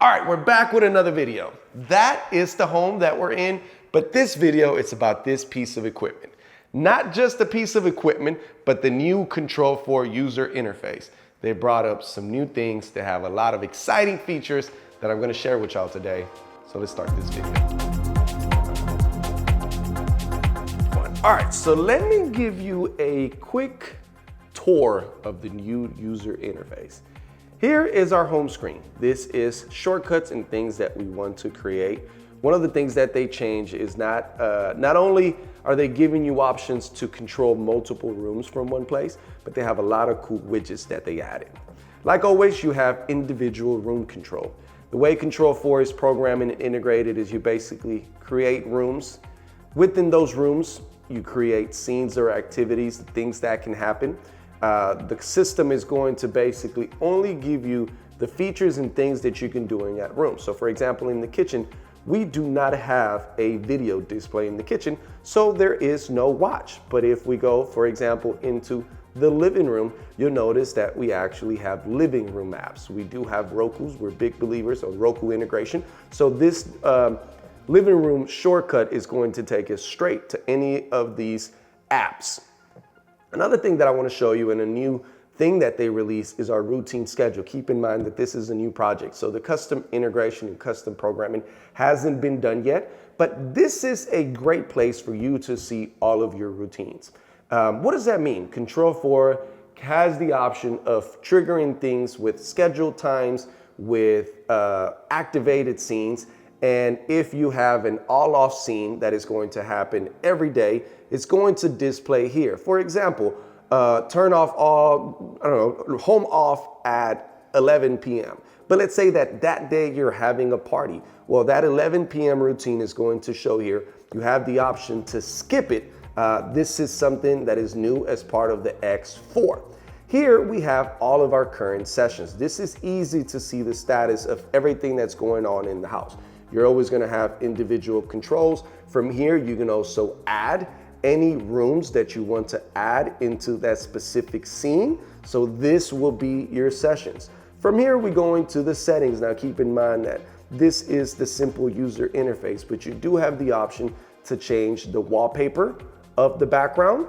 All right, we're back with another video. That is the home that we're in, but this video, it's about this piece of equipment. Not just a piece of equipment, but the new Control4 user interface. They brought up some new things. They have a lot of exciting features that I'm gonna share with y'all today. So let's start this video. All right, so let me give you a quick tour of the new user interface. Here is our home screen. This is shortcuts and things that we want to create. One of the things that they change is not only are they giving you options to control multiple rooms from one place, but they have a lot of cool widgets that they added. Like always, you have individual room control. The way Control4 is programmed and integrated is you basically create rooms. Within those rooms, you create scenes or activities, things that can happen. The system is going to basically only give you the features and things that you can do in that room. So for example, in the kitchen, we do not have a video display in the kitchen, so there is no watch. But if we go, for example, into the living room, you'll notice that we actually have living room apps. We do have Rokus. We're big believers of Roku integration. So this living room shortcut is going to take us straight to any of these apps. Another thing that I want to show you, and a new thing that they released, is our routine schedule. Keep in mind that this is a new project, so the custom integration and custom programming hasn't been done yet, but this is a great place for you to see all of your routines. What does that mean? Control4 has the option of triggering things with scheduled times, with activated scenes, and if you have an all-off scene that is going to happen every day, it's going to display here. For example, turn off all, home off at 11 p.m. But let's say that day you're having a party. Well, that 11 p.m. routine is going to show here. You have the option to skip it. This is something that is new as part of the X4. Here we have all of our current sessions. This is easy to see the status of everything that's going on in the house. You're always going to have individual controls. From here, you can also add any rooms that you want to add into that specific scene. So this will be your sessions. From here, we go into the settings. Now keep in mind that this is the simple user interface, but you do have the option to change the wallpaper of the background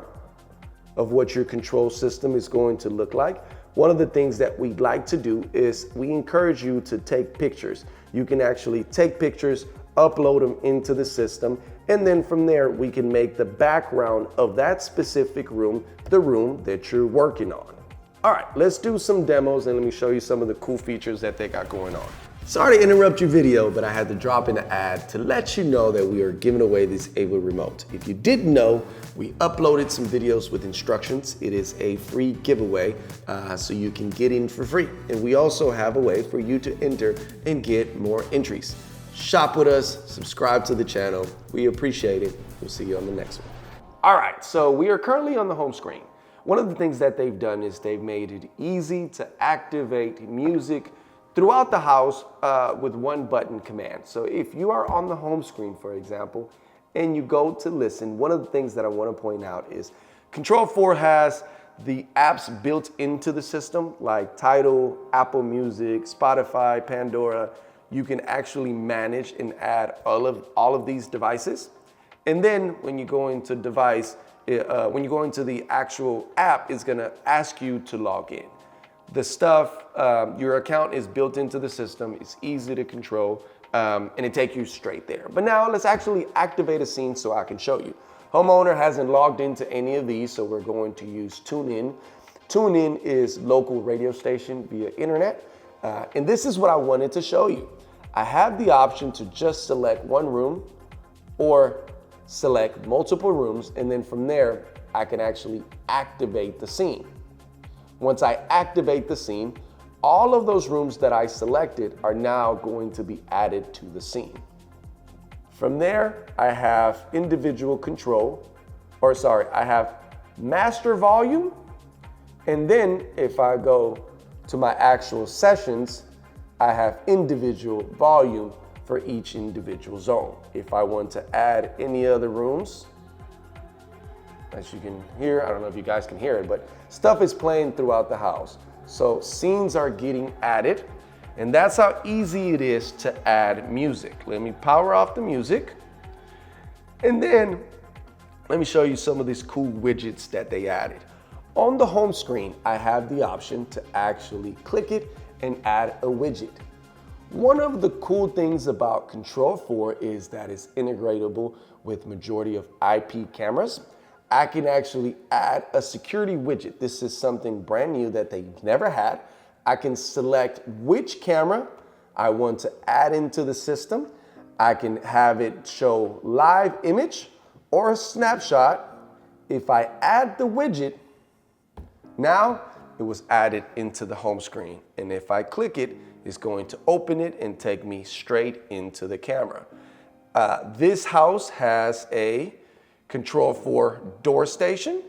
of what your control system is going to look like. One of the things that we'd like to do is we encourage you to take pictures. You can actually take pictures, upload them into the system, and then from there we can make the background of that specific room the room that you're working on. All right, let's do some demos and let me show you some of the cool features that they got going on. Sorry to interrupt your video, but I had to drop in an ad to let you know that we are giving away this Ava remote. If you didn't know, we uploaded some videos with instructions. It is a free giveaway, so you can get in for free. And we also have a way for you to enter and get more entries. Shop with us, subscribe to the channel. We appreciate it. We'll see you on the next one. All right, so we are currently on the home screen. One of the things that they've done is they've made it easy to activate music throughout the house with one button command. So if you are on the home screen, for example, and you go to listen, one of the things that I want to point out is Control4 has the apps built into the system, like Tidal, Apple Music, Spotify, Pandora. You can actually manage and add all of these devices. And then when you go into device, when you go into the actual app, it's gonna ask you to log in. The stuff, your account is built into the system, it's easy to control, and it takes you straight there. But now let's actually activate a scene so I can show you. Homeowner hasn't logged into any of these, so we're going to use TuneIn. TuneIn is local radio station via internet, and this is what I wanted to show you. I have the option to just select one room or select multiple rooms, and then from there, I can actually activate the scene. Once I activate the scene, all of those rooms that I selected are now going to be added to the scene. From there, I have individual control, I have master volume, and then if I go to my actual sessions, I have individual volume for each individual zone. If I want to add any other rooms, as you can hear, I don't know if you guys can hear it, but stuff is playing throughout the house. So scenes are getting added. And that's how easy it is to add music. Let me power off the music. And then let me show you some of these cool widgets that they added. On the home screen, I have the option to actually click it and add a widget. One of the cool things about Control4 is that it's integratable with majority of IP cameras. I can actually add a security widget. This is something brand new that they've never had. I can select which camera I want to add into the system. I can have it show live image or a snapshot. If I add the widget, now it was added into the home screen. And if I click it, it's going to open it and take me straight into the camera. This house has a Control4 door station.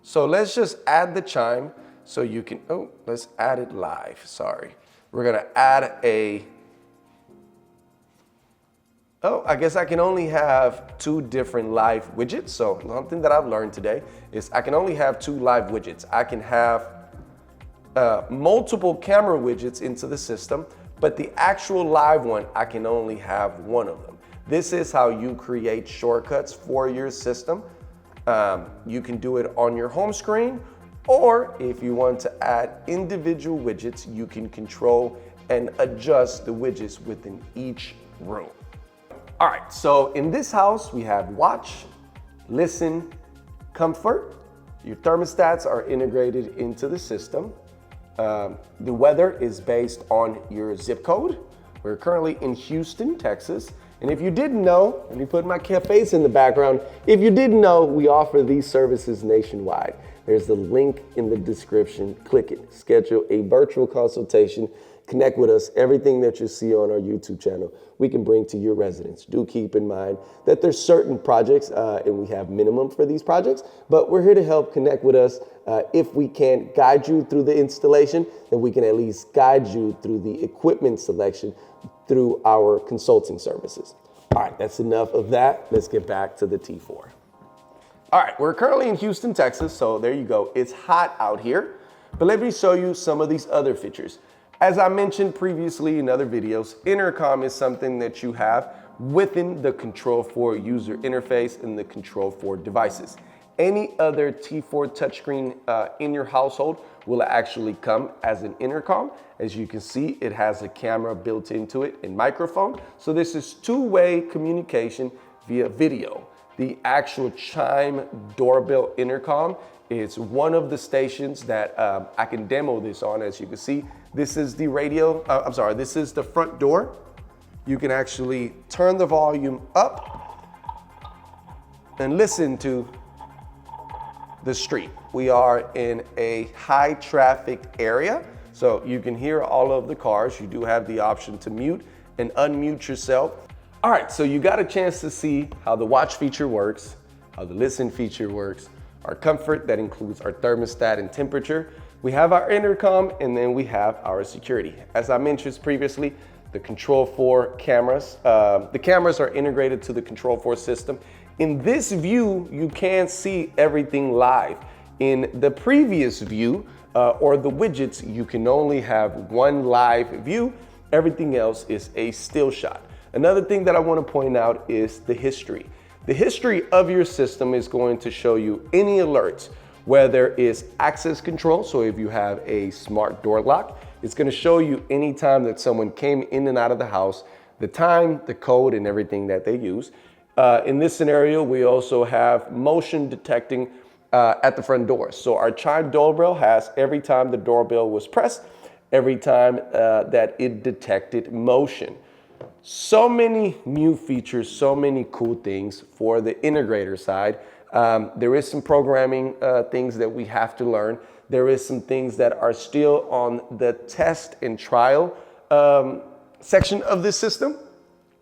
So let's just add the chime so you can, let's add it live, sorry. We're gonna add I guess I can only have 2 different live widgets. So something that I've learned today is I can only have 2 live widgets. I can have multiple camera widgets into the system, but the actual live one, I can only have 1 of them. This is how you create shortcuts for your system. You can do it on your home screen, or if you want to add individual widgets, you can control and adjust the widgets within each room. All right, so in this house, we have watch, listen, comfort. Your thermostats are integrated into the system. The weather is based on your zip code. We're currently in Houston, Texas. And if you didn't know, let me put my face in the background. If you didn't know, we offer these services nationwide. There's the link in the description. Click it, schedule a virtual consultation, connect with us. Everything that you see on our YouTube channel, we can bring to your residence. Do keep in mind that there's certain projects and we have minimum for these projects, but we're here to help connect with us. If we can't guide you through the installation, then we can at least guide you through the equipment selection through our consulting services. All right, that's enough of that. Let's get back to the T4. All right, we're currently in Houston, Texas, so there you go. It's hot out here, but let me show you some of these other features. As I mentioned previously in other videos, intercom is something that you have within the Control4 user interface and the Control4 devices. Any other T4 touchscreen in your household will actually come as an intercom. As you can see, it has a camera built into it and microphone. So this is 2-way communication via video. The actual chime doorbell intercom is one of the stations that I can demo this on. As you can see, this is the radio, this is the front door. You can actually turn the volume up and listen to the street. We are in a high traffic area, so you can hear all of the cars. You do have the option to mute and unmute yourself. All right, so you got a chance to see how the watch feature works, how the listen feature works, our comfort that includes our thermostat and temperature. We have our intercom, and then we have our security. As I mentioned previously, the Control4 cameras, the cameras are integrated to the Control4 system. In this view, you can see everything live. In the previous view, or the widgets, you can only have one live view. Everything else is a still shot. Another thing that I want to point out is the history. The history of your system is going to show you any alerts, whether it's access control. So if you have a smart door lock, it's going to show you any time that someone came in and out of the house, the time, the code, and everything that they use. In this scenario, we also have motion detecting at the front door. So our chime doorbell has every time the doorbell was pressed, every time that it detected motion. So many new features, so many cool things for the integrator side. There is some programming things that we have to learn. There is some things that are still on the test and trial section of this system.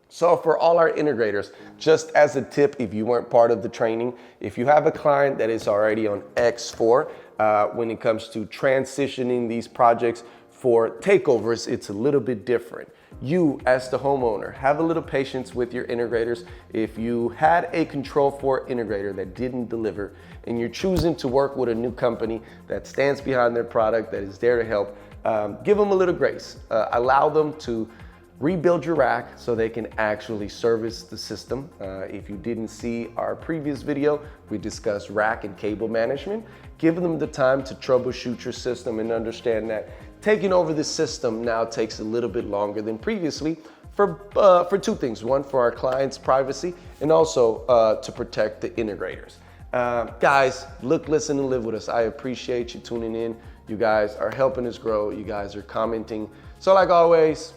So for all our integrators, just as a tip, if you weren't part of the training, if you have a client that is already on X4, when it comes to transitioning these projects for takeovers, it's a little bit different. You, as the homeowner, have a little patience with your integrators. If you had a Control4 integrator that didn't deliver and you're choosing to work with a new company that stands behind their product, that is there to help, give them a little grace. Allow them to rebuild your rack so they can actually service the system. If you didn't see our previous video, we discussed rack and cable management. Give them the time to troubleshoot your system and understand that taking over the system now takes a little bit longer than previously for two things. One, for our clients' privacy, and also to protect the integrators. Guys, look, listen, and live with us. I appreciate you tuning in. You guys are helping us grow. You guys are commenting. So like always,